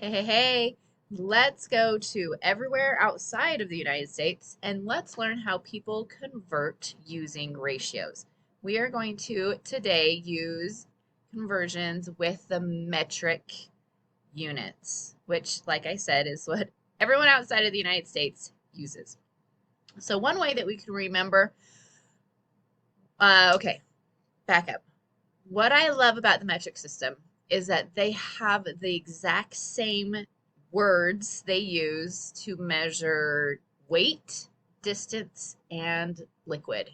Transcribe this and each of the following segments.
Hey, let's go to everywhere outside of the United States and let's learn how people convert using ratios. We are going to today use conversions with the metric units, which, like I said, is what everyone outside of the United States uses. So, one way that we can remember, okay, back up. What I love about the metric system is that they have the exact same words they use to measure weight, distance, and liquid.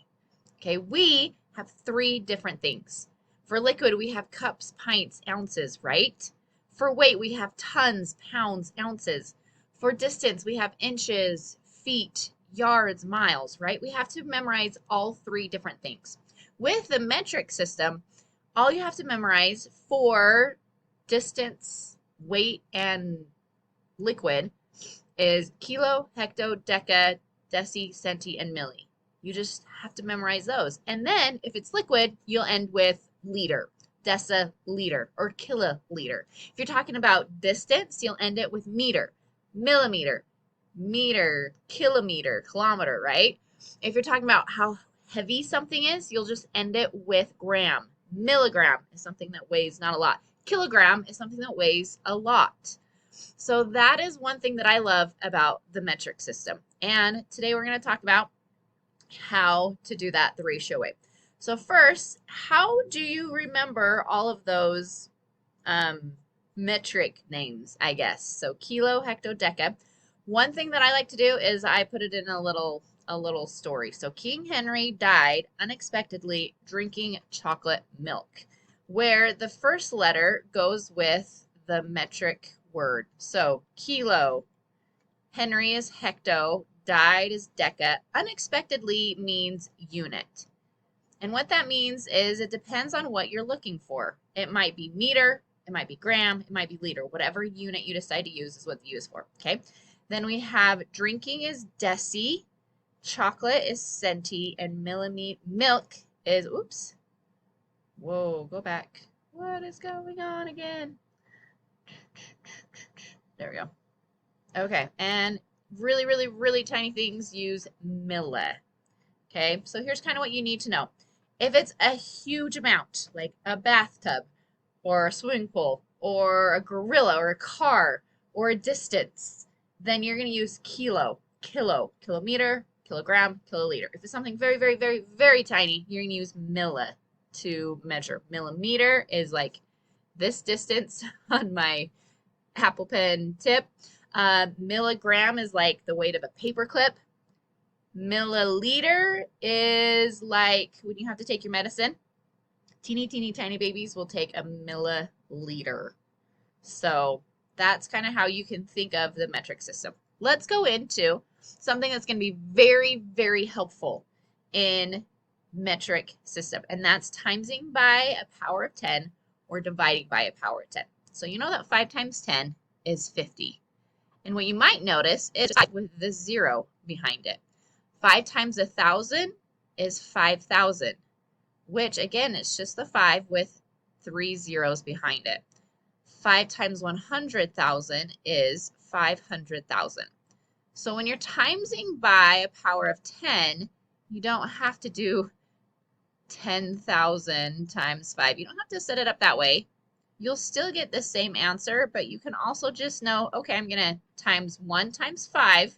Okay, we have three different things. For liquid, we have cups, pints, ounces, right? For weight, we have tons, pounds, ounces. For distance, we have inches, feet, yards, miles, right? We have to memorize all three different things. With the metric system, all you have to memorize for distance, weight, and liquid is kilo, hecto, deca, deci, centi, and milli. You just have to memorize those. And then if it's liquid, you'll end with liter, deciliter, or kiloliter. If you're talking about distance, you'll end it with meter, millimeter, meter, kilometer, kilometer, right? If you're talking about how heavy something is, you'll just end it with gram. Milligram is something that weighs not a lot. Kilogram is something that weighs a lot. So that is one thing that I love about the metric system. And today we're going to talk about how to do that the ratio way. So first, how do you remember all of those metric names, I guess? So kilo, hecto, deca. One thing that I like to do is I put it in a little story. So King Henry died unexpectedly drinking chocolate milk, where the first letter goes with the metric word. So kilo, Henry is hecto, died is deca. Unexpectedly means unit. And what that means is it depends on what you're looking for. It might be meter, it might be gram, it might be liter. Whatever unit you decide to use is what you use for. Okay. Then we have drinking is deci, chocolate is centi, and milk is, oops. Whoa, go back. What is going on again? There we go. Okay, and really, really, really tiny things use milli. Okay, so here's kind of what you need to know. If it's a huge amount, like a bathtub, or a swimming pool, or a gorilla, or a car, or a distance, then you're going to use kilo, kilometer, kilogram, kiloliter. If it's something very, very, very, very tiny, you're going to use milli to measure. Millimeter is like this distance on my Apple Pen tip. Milligram is like the weight of a paperclip. Milliliter is like when you have to take your medicine. Teeny, teeny, tiny babies will take a milliliter. So that's kind of how you can think of the metric system. Let's go into something that's going to be very, very helpful in metric system, and that's timesing by a power of 10 or dividing by a power of 10. So you know that 5 times 10 is 50. And what you might notice is with the 0 behind it. 5 times 1,000 is 5,000, which again is just the 5 with 3 zeros behind it. 5 times 100,000 is 500,000. So when you're timesing by a power of 10, you don't have to do 10,000 times 5. You don't have to set it up that way. You'll still get the same answer, but you can also just know, okay, I'm going to times 1 times 5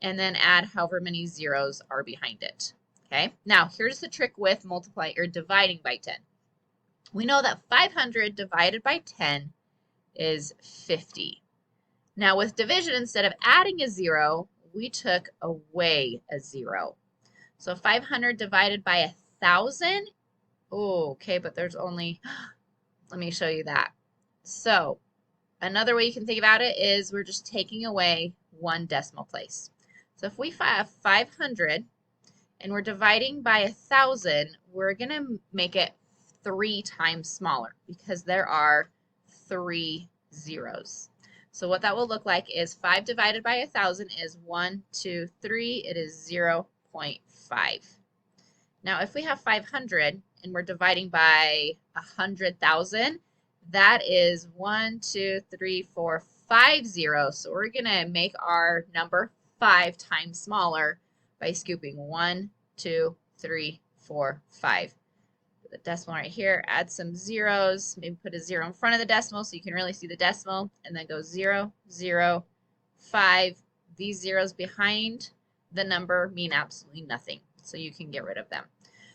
and then add however many zeros are behind it. Okay, now here's the trick with multiplying or dividing by 10. We know that 500 divided by 10 is 50. Now with division, instead of adding a 0, we took away a 0. So 500 divided by 1,000, oh, okay, but there's only, let me show you that. So another way you can think about it is we're just taking away one decimal place. So if we have 500 and we're dividing by 1,000, we're going to make it 3 times smaller because there are 3 zeros. So what that will look like is 5 divided by 1,000 is 1, 2, 3. It is 0.5. Now if we have 500 and we're dividing by 100,000, that is 1, 2, 3, 4, 5 zeros. So we're going to make our number 5 times smaller by scooping 1, 2, 3, 4, 5. Put the decimal right here, add some zeros, maybe put a 0 in front of the decimal so you can really see the decimal, and then go 0, 0, 5. These zeros behind the number mean absolutely nothing, so you can get rid of them.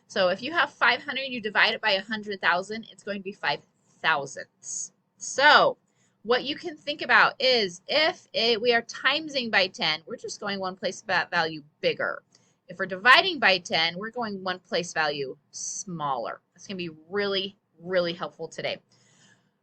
So if you have 500, you divide it by 100,000, it's going to be 5 thousandths. So what you can think about is if we are timesing by 10, we're just going one place value bigger. If we're dividing by 10, we're going one place value smaller. It's going to be really, really helpful today.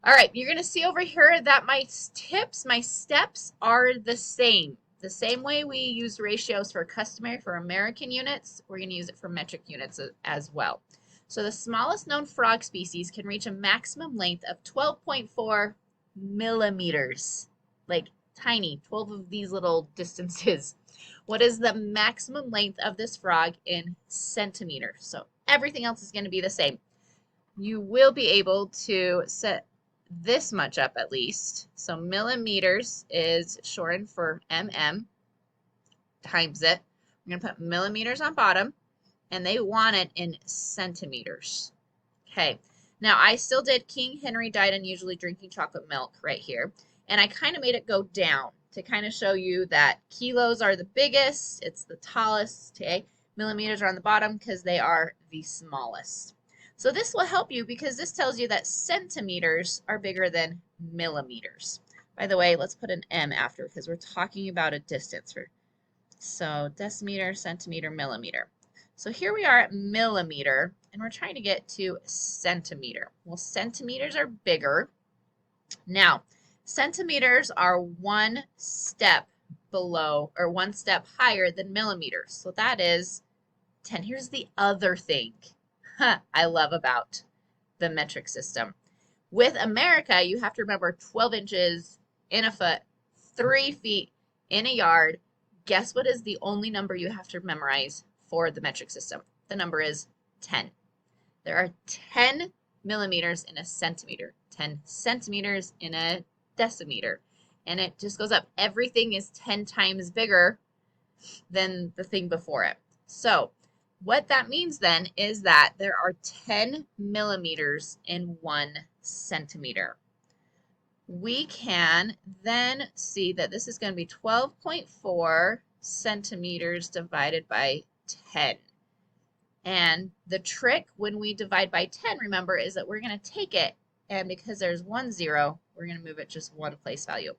All right, you're going to see over here that my tips, my steps are the same. The same way we use ratios for customary for American units, we're going to use it for metric units as well. So the smallest known frog species can reach a maximum length of 12.4 millimeters. Like tiny, 12 of these little distances. What is the maximum length of this frog in centimeters? So everything else is going to be the same. You will be able to set this much up at least. So millimeters is shortened for mm times it. We're going to put millimeters on bottom, and they want it in centimeters. Okay, now I still did King Henry died unusually drinking chocolate milk right here, and I kind of made it go down to kind of show you that kilos are the biggest, it's the tallest, okay? Millimeters are on the bottom because they are the smallest. So this will help you because this tells you that centimeters are bigger than millimeters. By the way, let's put an M after because we're talking about a distance. So decimeter, centimeter, millimeter. So here we are at millimeter, and we're trying to get to centimeter. Well, centimeters are bigger. Now, centimeters are one step below or one step higher than millimeters. So that is 10. Here's the other thing I love about the metric system. With America, you have to remember 12 inches in a foot, 3 feet in a yard. Guess what is the only number you have to memorize for the metric system? The number is 10. There are 10 millimeters in a centimeter, 10 centimeters in a decimeter, and it just goes up. Everything is 10 times bigger than the thing before it. So what that means then is that there are 10 millimeters in 1 centimeter. We can then see that this is going to be 12.4 centimeters divided by 10. And the trick when we divide by 10, remember, is that we're going to take it, and because there's 1 0, we're going to move it just one place value.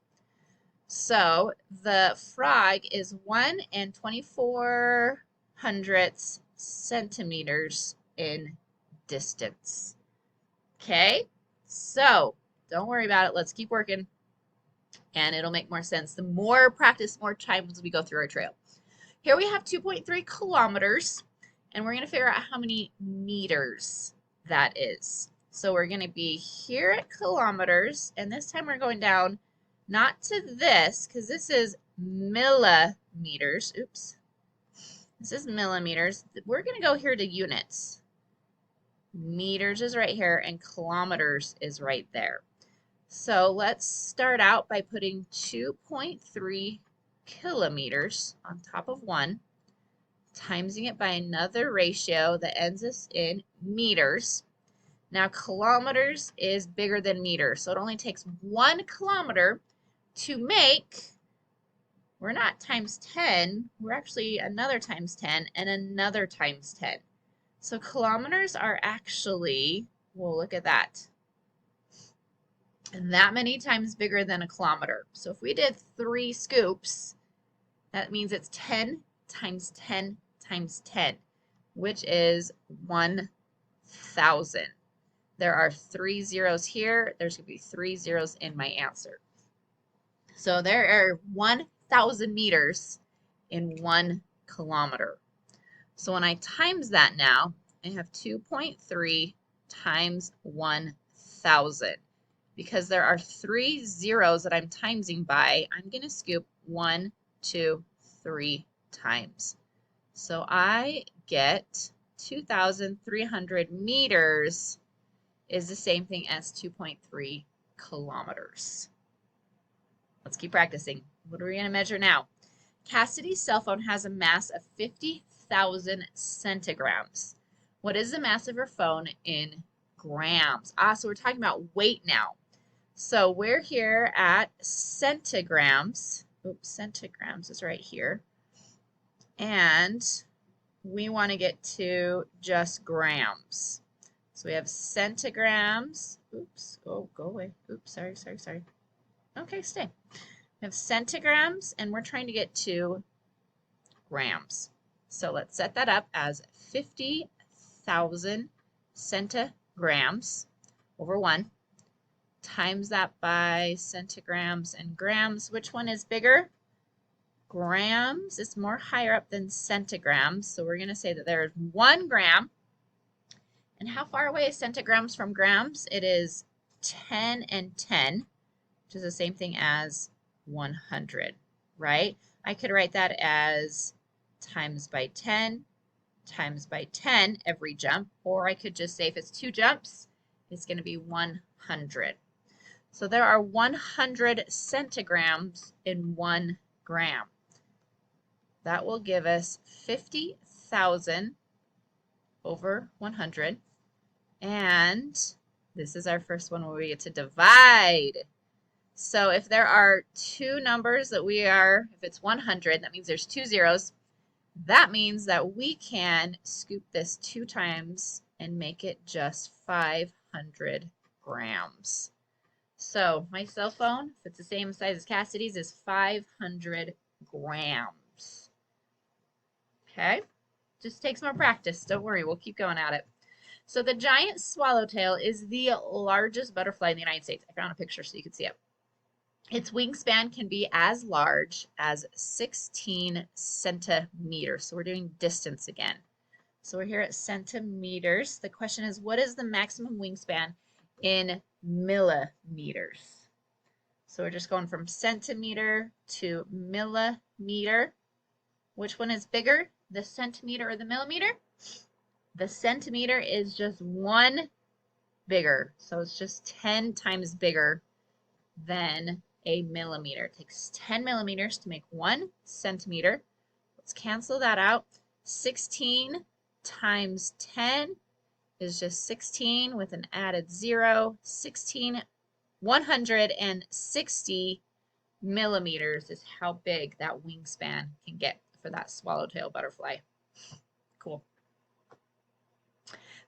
So the frog is 1 24 centimeters in distance. Okay, so don't worry about it. Let's keep working, and it'll make more sense. The more practice, more time as we go through our trail. Here we have 2.3 kilometers, and we're going to figure out how many meters that is. So we're going to be here at kilometers, and this time we're going down not to this, because this is millimeters. Oops. This is millimeters. We're going to go here to units. Meters is right here, and kilometers is right there. So let's start out by putting 2.3 kilometers on top of 1, timesing it by another ratio that ends us in meters. Now kilometers is bigger than meters, so it only takes 1 kilometer to make, we're not times 10, we're actually another times 10 and another times 10. So kilometers are actually, well, look at that, that many times bigger than a kilometer. So if we did 3 scoops, that means it's 10 times 10 times 10, which is 1,000. There are 3 zeros here. There's going to be 3 zeros in my answer. So there are 1,000 meters in 1 kilometer. So when I times that now, I have 2.3 times 1,000. Because there are 3 zeros that I'm timesing by, I'm going to scoop 1, 2, 3 times. So I get 2,300 meters is the same thing as 2.3 kilometers. Let's keep practicing. What are we going to measure now? Cassidy's cell phone has a mass of 50,000 centigrams. What is the mass of her phone in grams? So we're talking about weight now. So we're here at centigrams. Oops, centigrams is right here. And we want to get to just grams. So we have centigrams. Oops, oh, go away. Oops, sorry. Okay, stay. We have centigrams, and we're trying to get to grams. So let's set that up as 50,000 centigrams over 1. Times that by centigrams and grams. Which one is bigger? Grams is more higher up than centigrams. So we're going to say that there is 1 gram. And how far away is centigrams from grams? It is 10 and 10, which is the same thing as 100, right? I could write that as times by 10 times by 10 every jump, or I could just say if it's 2 jumps, it's going to be 100. So there are 100 centigrams in 1 gram. That will give us 50,000 over 100. And this is our first one where we get to divide. So if there are 2 numbers that if it's 100, that means there's 2 zeros. That means that we can scoop this 2 times and make it just 500 grams. So my cell phone, if it's the same size as Cassidy's, is 500 grams. Okay? Just takes more practice. Don't worry, we'll keep going at it. So the giant swallowtail is the largest butterfly in the United States. I found a picture so you can see it. Its wingspan can be as large as 16 centimeters. So we're doing distance again. So we're here at centimeters. The question is, what is the maximum wingspan in millimeters? So we're just going from centimeter to millimeter. Which one is bigger, the centimeter or the millimeter? The centimeter is just 1 bigger. So it's just 10 times bigger than a millimeter. It takes 10 millimeters to make 1 centimeter. Let's cancel that out. 16 times 10 is just 16 with an added 0. 160 millimeters is how big that wingspan can get for that swallowtail butterfly. Cool.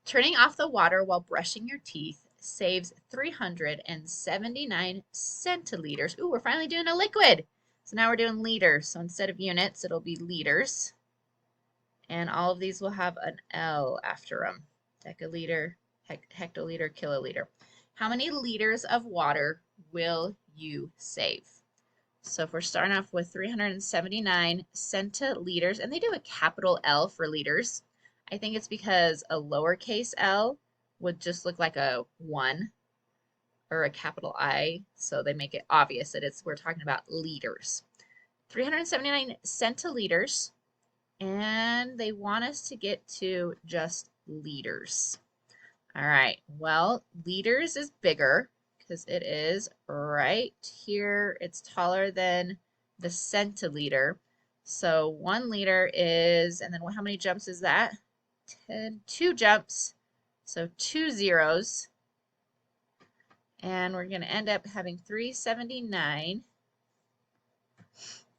Turning off the water while brushing your teeth saves 379 centiliters. Ooh, we're finally doing a liquid. So now we're doing liters. So instead of units, it'll be liters. And all of these will have an L after them. Deciliter, hectoliter, kiloliter. How many liters of water will you save? So if we're starting off with 379 centiliters, and they do a capital L for liters. I think it's because a lowercase l would just look like a 1 or a capital I, so they make it obvious that we're talking about liters. 379 centiliters, and they want us to get to just liters. All right, well, liters is bigger because it is right here. It's taller than the centiliter. So 1 liter is, and then how many jumps is that? 2 jumps, so 2 zeros, and we're going to end up having 379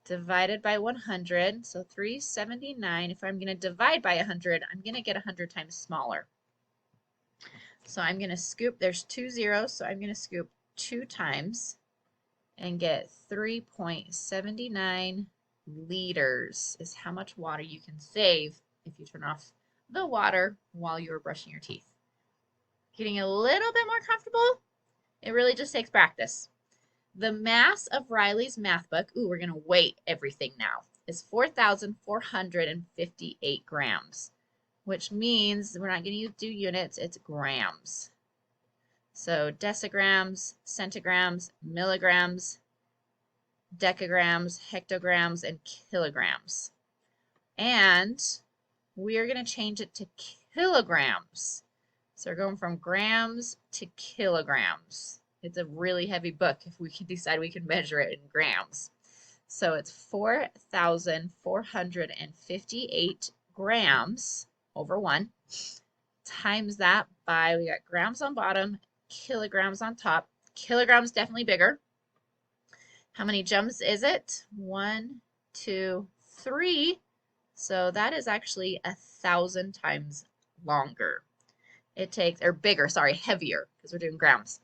divided by 100. So 379, if I'm going to divide by 100, I'm going to get 100 times smaller. So I'm going to scoop, there's 2 zeros, so I'm going to scoop 2 times and get 3.79 liters is how much water you can save if you turn off the water while you're brushing your teeth. Getting a little bit more comfortable? It really just takes practice. The mass of Riley's math book, we're going to weight everything now, is 4,458 grams, which means we're not going to do units, it's grams. So decigrams, centigrams, milligrams, decagrams, hectograms, and kilograms. And we are going to change it to kilograms. So we're going from grams to kilograms It's a really heavy book if we can decide we can measure it in grams. So it's 4,458 grams over 1 times that by, we got grams on bottom, kilograms on top. Kilograms definitely bigger. How many jumps is it? 1, 2, 3. So that is actually 1,000 times longer. It takes, or bigger, sorry, heavier, because we're doing grams.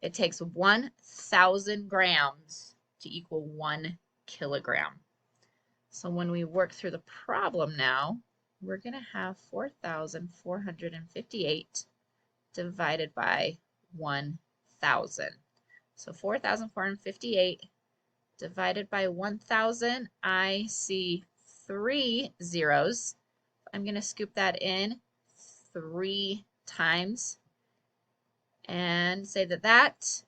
It takes 1,000 grams to equal 1 kilogram. So when we work through the problem now, we're going to have 4,458 divided by 1,000. So 4,458 divided by 1,000, I see 3 zeros. I'm going to scoop that in 3 times and say that that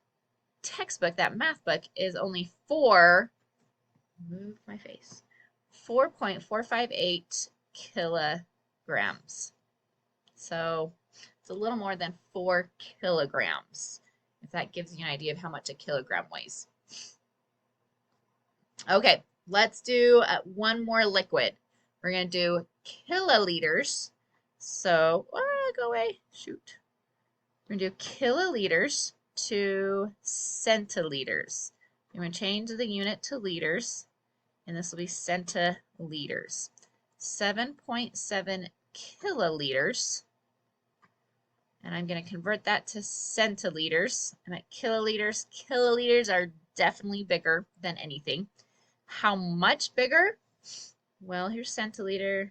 textbook, that math book, is only 4.458 kilograms. So it's a little more than 4 kilograms, if that gives you an idea of how much a kilogram weighs. Okay, let's do one more liquid. We're going to do kiloliters. So, go away, shoot. We're going to do kiloliters to centiliters. I'm going to change the unit to liters, and this will be centiliters. 7.7 kiloliters, and I'm going to convert that to centiliters. And at kiloliters, kiloliters are definitely bigger than anything. How much bigger? Well, here's centiliter.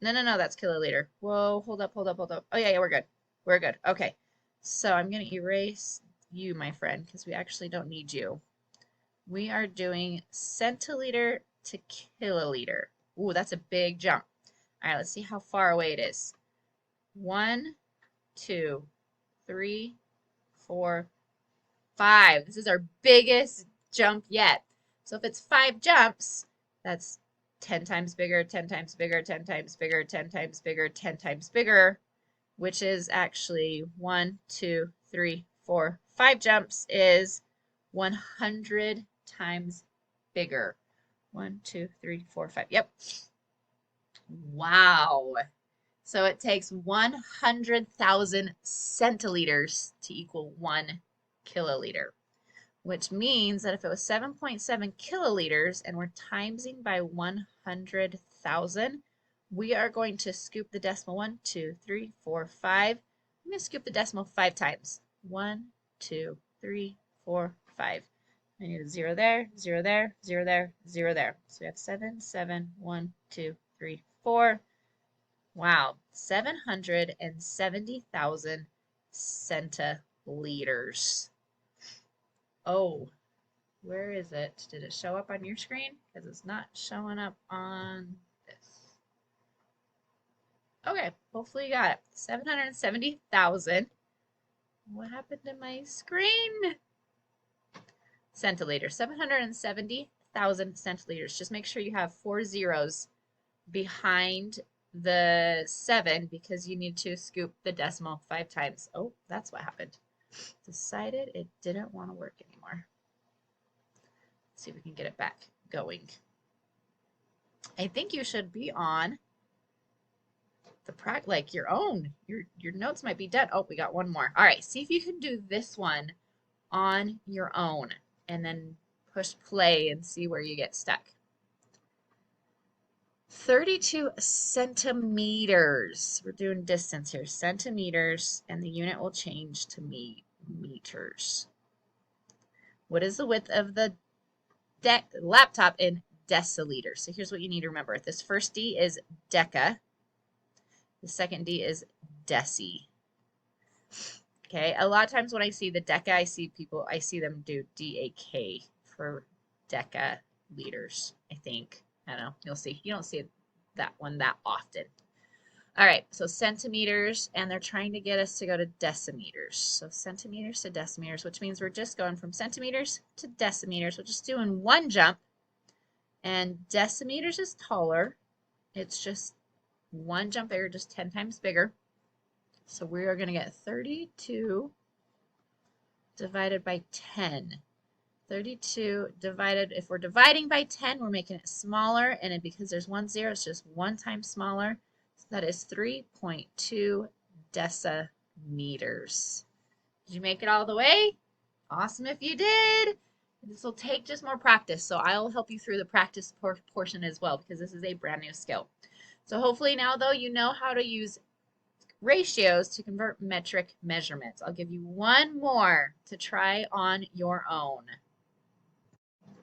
No, that's kiloliter. Whoa, hold up. Oh, yeah, we're good. We're good. Okay, so I'm going to erase you, my friend, because we actually don't need you. We are doing centiliter to kiloliter. Ooh, that's a big jump. All right, let's see how far away it is. 1, 2, 3, 4, 5. This is our biggest jump yet. So if it's 5 jumps, that's 10 times bigger, 10 times bigger, 10 times bigger, 10 times bigger, 10 times bigger, which is actually 1, 2, 3, 4, 5 jumps is 100 times bigger. 1, 2, 3, 4, 5. Yep. Wow. So it takes 100,000 centiliters to equal 1 kiloliter, which means that if it was 7.7 kiloliters and we're timesing by 100,000, we are going to scoop the decimal 1, 2, 3, 4, 5. I'm going to scoop the decimal 5 times. 1, 2, 3, 4, 5. I need a 0 there, 0 there, 0 there, 0 there. So we have 7, 7, 1, 2, 3, 4. Wow, 770,000 centiliters. Oh, where is it? Did it show up on your screen? Because it's not showing up on this. Okay, hopefully you got it. 770,000. What happened to my screen? Centiliters. 770,000 centiliters. Just make sure you have 4 zeros behind the 7 because you need to scoop the decimal 5 times. Oh, that's what happened. Decided it didn't want to work anymore. Let's see if we can get it back going. I think you should be on the like your own. Your notes might be done. Oh, we got one more. All right, see if you can do this one on your own and then push play and see where you get stuck. 32 centimeters. We're doing distance here. Centimeters, and the unit will change to meters. What is the width of the laptop in deciliters? So here's what you need to remember. This first D is deca. The second D is deci. Okay, a lot of times when I see the deca, I see them do DAK for decaliters, I think. I don't know, you'll see. You don't see that one that often. All right, so centimeters, and they're trying to get us to go to decimeters. So centimeters to decimeters, which means we're just going from centimeters to decimeters. We're just doing one jump, and decimeters is taller. It's just one jump bigger, just 10 times bigger. So we are going to get 32 divided by 10. 32 divided, if we're dividing by 10, we're making it smaller, and because there's 1 0, it's just 1 time smaller. So that is 3.2 decimeters. Did you make it all the way? Awesome if you did. This will take just more practice, so I'll help you through the practice portion as well because this is a brand new skill. So hopefully now, though, you know how to use ratios to convert metric measurements. I'll give you one more to try on your own.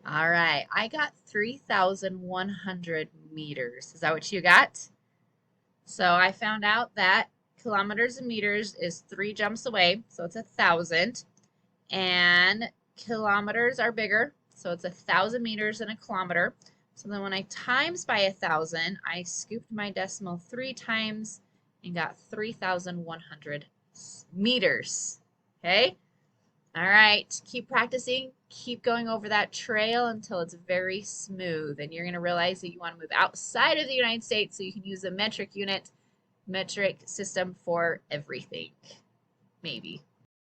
All right, I got 3,100 meters. Is that what you got? So I found out that kilometers and meters is 3 jumps away, so it's 1,000. And kilometers are bigger, so it's 1,000 meters in a kilometer. So then when I times by 1,000, I scooped my decimal 3 times and got 3,100 meters. Okay? All right, keep practicing. Keep going over that trail until it's very smooth. And you're going to realize that you want to move outside of the United States so you can use a metric unit, metric system for everything. Maybe.